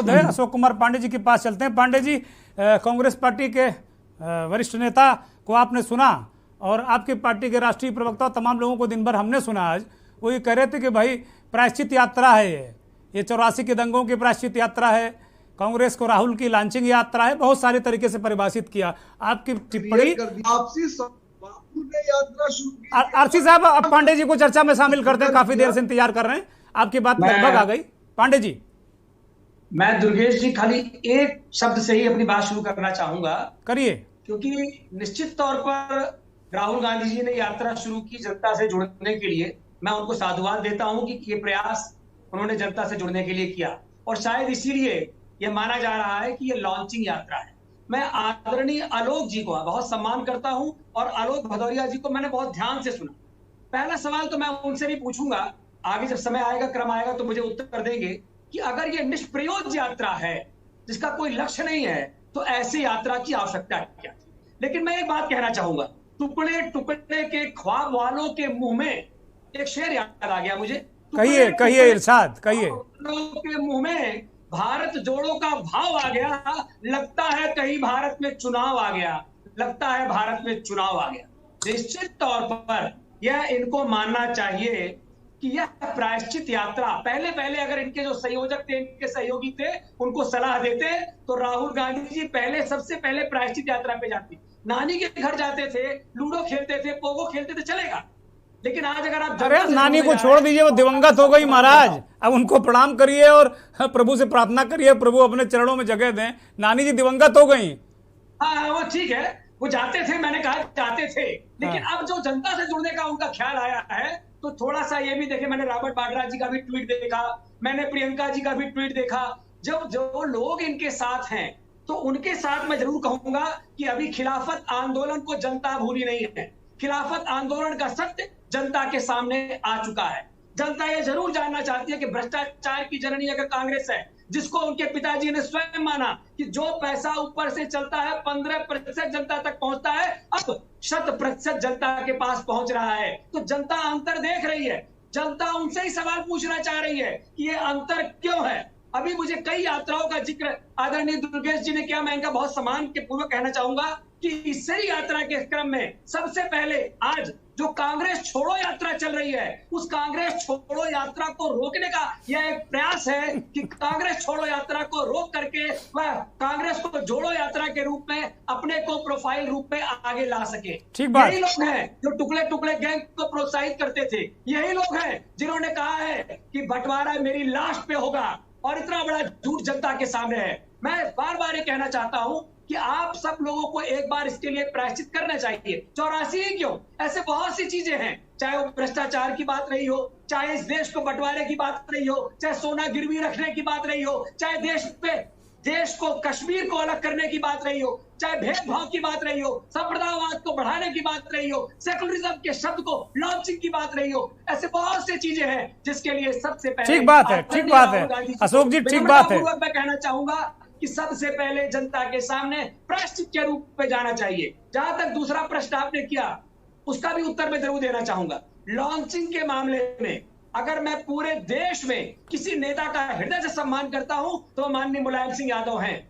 अशोक कुमार पांडे जी के पास चलते हैं। पांडे जी, कांग्रेस पार्टी के वरिष्ठ नेता को आपने सुना और आपकी पार्टी के राष्ट्रीय प्रवक्ता तमाम लोगों को दिन भर हमने सुना। आज वो ये कह रहे थे कि भाई प्रायश्चित यात्रा है, ये 84 के दंगों की प्रायश्चित यात्रा है, कांग्रेस को राहुल की लॉन्चिंग यात्रा है, बहुत सारे तरीके से परिभाषित किया। आपकी टिप्पणी। आरसी साहब, अब पांडे जी को चर्चा में शामिल करते हैं, काफी देर से इंतजार कर रहे हैं, आपकी बात लगभग आ गई। पांडे जी, मैं दुर्गेश जी खाली एक शब्द से ही अपनी बात शुरू करना चाहूंगा। करिए। क्योंकि निश्चित तौर पर राहुल गांधी जी ने यात्रा शुरू की जनता से जुड़ने के लिए, मैं उनको साधुवाद देता हूं कि ये प्रयास उन्होंने जनता से जुड़ने के लिए किया और शायद इसीलिए यह माना जा रहा है कि ये लॉन्चिंग यात्रा है। मैं आदरणीय आलोक जी को बहुत सम्मान करता हूं और आलोक भदौरिया जी को मैंने बहुत ध्यान से सुना। पहला सवाल तो मैं उनसे भी पूछूंगा, आगे जब समय आएगा, क्रम आएगा तो मुझे उत्तर देंगे कि अगर ये निष्प्रयोज्य यात्रा है जिसका कोई लक्ष्य नहीं है तो ऐसी यात्रा की आवश्यकता क्या थी। लेकिन मैं एक बात कहना चाहूंगा, टुकड़े टुकड़े के ख्वाब वालों के मुंह में एक शेर याद आ गया मुझे। कहिए कहिए इरशाद, कहिए। के मुंह में भारत जोड़ो का भाव आ गया, लगता है कहीं भारत में चुनाव आ गया, लगता है भारत में चुनाव आ गया। निश्चित तौर पर यह इनको मानना चाहिए कि यह प्रायश्चित यात्रा पहले पहले अगर इनके जो संयोजक थे, इनके सहयोगी थे, उनको सलाह देते तो राहुल गांधी जी पहले सबसे पहले प्रायश्चित यात्रा पे जाते। नानी के घर जाते थे, लूडो खेलते थे, पोगो खेलते थे, चलेगा। लेकिन आज अगर आप नानी को छोड़ दीजिए, वो दिवंगत हो गई महाराज, अब उनको प्रणाम करिए और प्रभु से प्रार्थना करिए, प्रभु अपने चरणों में जगह दें। नानी जी दिवंगत हो गई। हाँ, वो ठीक है, वो जाते थे, मैंने कहा जाते थे, लेकिन अब जो जनता से जुड़ने का उनका ख्याल आया है तो थोड़ा सा ये भी देखे। मैंने रॉबर्ट वाड्रा जी का भी ट्वीट देखा, मैंने प्रियंका जी का भी ट्वीट देखा। जब जो लोग इनके साथ हैं तो उनके साथ मैं जरूर कहूंगा कि अभी खिलाफत आंदोलन को जनता भूली नहीं है। खिलाफत आंदोलन का सत्य जनता के सामने आ चुका है। जनता ये जरूर जानना चाहती है कि भ्रष्टाचार की जननी अगर कांग्रेस है, जिसको उनके पिताजी ने स्वयं माना कि जो पैसा ऊपर से चलता है 15% जनता तक पहुंचता है, अब 100% जनता के पास पहुंच रहा है। तो जनता अंतर देख रही है, जनता उनसे ही सवाल पूछना चाह रही है कि ये अंतर क्यों है। अभी मुझे कई यात्राओं का जिक्र आदरणीय दुर्गेश जी ने किया, मैं इनका बहुत सम्मान के पूर्वक कहना चाहूंगा कि इससे ही यात्रा के क्रम में सबसे पहले आज जो कांग्रेस छोड़ो यात्रा चल रही है, उस कांग्रेस छोड़ो यात्रा को रोकने का यह एक प्रयास है कि कांग्रेस छोड़ो यात्रा को रोक करके वह कांग्रेस को जोड़ो यात्रा के रूप में अपने को प्रोफाइल रूप में आगे ला सके। यही लोग हैं जो टुकड़े टुकड़े गैंग को प्रोत्साहित करते थे, यही लोग हैं जिन्होंने कहा है कि बंटवारा मेरी लाश पे होगा और इतना बड़ा झूठ जनता के सामने है। मैं बार बार ये कहना चाहता हूं कि आप सब लोगों को एक बार इसके लिए प्रायश्चित करना चाहिए। 84 ही क्यों, ऐसे बहुत सी चीजें हैं, चाहे वो भ्रष्टाचार की बात रही हो, चाहे इस देश को बंटवारे की बात रही हो, चाहे सोना गिरवी रखने की बात रही हो, चाहे देश को कश्मीर को अलग करने की बात रही हो, चाहे भेदभाव की बात रही हो, संप्रदायवाद को बढ़ाने की बात रही हो, सेकुलरिज्म के शब्द को लॉन्चिंग की बात रही हो, ऐसे बहुत सी चीजें हैं जिसके लिए सबसे पहले ठीक बात है अशोक जी, ठीक बात है। मैं कहना चाहूंगा कि सबसे पहले जनता के सामने प्रायश्चित के रूप में जाना चाहिए। जहां तक दूसरा प्रश्न आपने किया, उसका भी उत्तर मैं जरूर देना चाहूंगा। लॉन्चिंग के मामले में अगर मैं पूरे देश में किसी नेता का हृदय से सम्मान करता हूं तो माननीय मुलायम सिंह यादव हैं,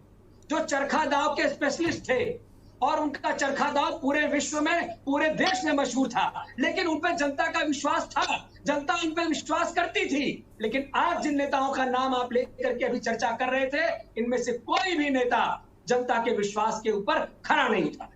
जो चरखा दाव के स्पेशलिस्ट थे और उनका चरखा दाव पूरे विश्व में, पूरे देश में मशहूर था। लेकिन उन पर जनता का विश्वास था, जनता उन पर विश्वास करती थी। लेकिन आज जिन नेताओं का नाम आप लेकर के अभी चर्चा कर रहे थे, इनमें से कोई भी नेता जनता के विश्वास के ऊपर खड़ा नहीं था।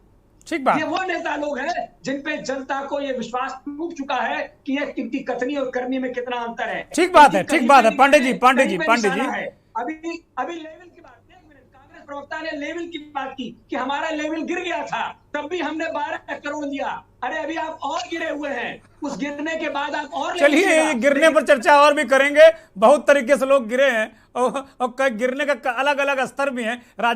ठीक बात। ये वो नेता लोग हैं जिन पे जनता को ये विश्वास टूट चुका है कि ये इनकी कथनी और करनी में कितना अंतर है। ठीक बात है, ठीक बात है। पांडे जी अभी लेवल की बात, एक मिनट, कांग्रेस प्रवक्ता ने लेवल की बात की कि हमारा लेवल गिर गया था, तब भी हमने 12 करोड़ दिया। अरे अभी आप और गिरे हुए हैं, उस गिरने के बाद आप और, चलिए गिरने पर चर्चा और भी करेंगे। बहुत तरीके से लोग गिरे हैं और गिरने का अलग अलग स्तर भी है।